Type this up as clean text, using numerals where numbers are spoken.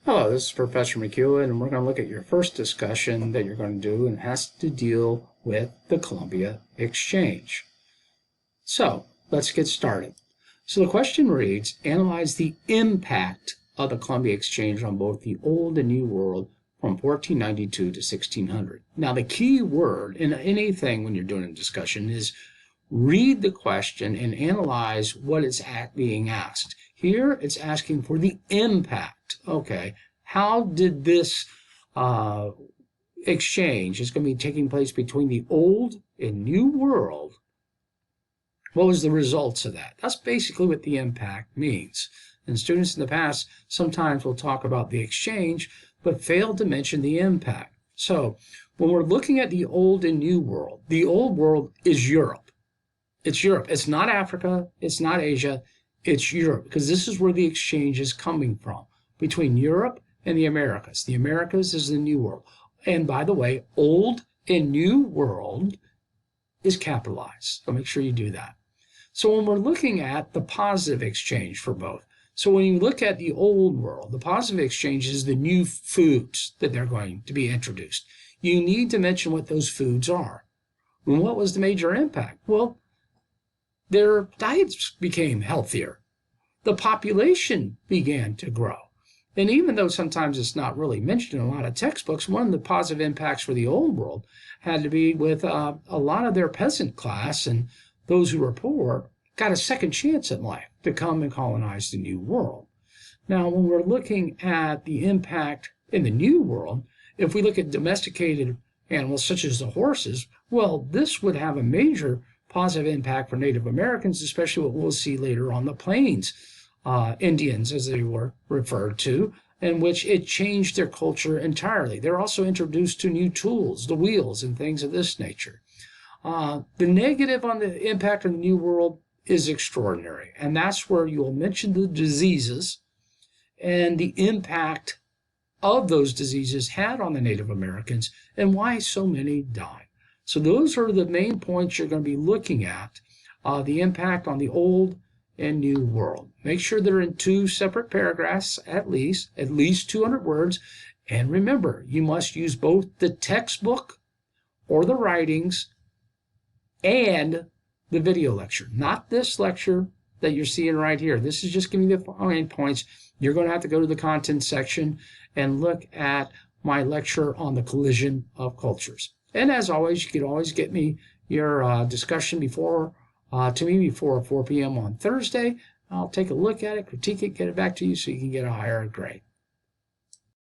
Hello, this is Professor McEwen, and we're going to look at your first discussion that you're going to do, and it has to deal with the Columbia Exchange. So, let's get started. So the question reads, analyze the impact of the Columbia Exchange on both the Old and New World from 1492 to 1600. Now, the key word in anything when you're doing a discussion is read the question and analyze what is being asked. Here, it's asking for the impact. Okay, how did this exchange is going to be taking place between the old and new world? What was the results of that? That's basically what the impact means. And students in the past sometimes will talk about the exchange, but fail to mention the impact. So when we're looking at the old and new world, the old world is Europe. It's Europe. It's not Africa. It's not Asia. It's Europe, because this is where the exchange is coming from, between Europe and the Americas. The Americas is the New World. And by the way, Old and New World is capitalized. So make sure you do that. So when we're looking at the positive exchange for both, so when you look at the Old World, the positive exchange is the new foods that they're going to be introduced. You need to mention what those foods are. And what was the major impact? Well, their diets became healthier. The population began to grow. And even though sometimes it's not really mentioned in a lot of textbooks, one of the positive impacts for the old world had to be with a lot of their peasant class, and those who were poor got a second chance in life to come and colonize the new world. Now, when we're looking at the impact in the new world, if we look at domesticated animals such as the horses, well, this would have a major positive impact for Native Americans, especially what we'll see later on the plains Indians, as they were referred to, in which it changed their culture entirely. They're also introduced to new tools, the wheels and things of this nature. The negative on the impact of the New World is extraordinary, and that's where you'll mention the diseases and the impact of those diseases had on the Native Americans and why so many died. So those are the main points you're going to be looking at, the impact on the Old and New World. Make sure they're in two separate paragraphs, at least 200 words. And remember, you must use both the textbook or the writings and the video lecture, not this lecture that you're seeing right here. This is just giving you the main points. You're going to have to go to the content section and look at my lecture on the collision of cultures. And as always, you can always get me your discussion to me before 4 p.m. on Thursday. I'll take a look at it, critique it, get it back to you so you can get a higher grade.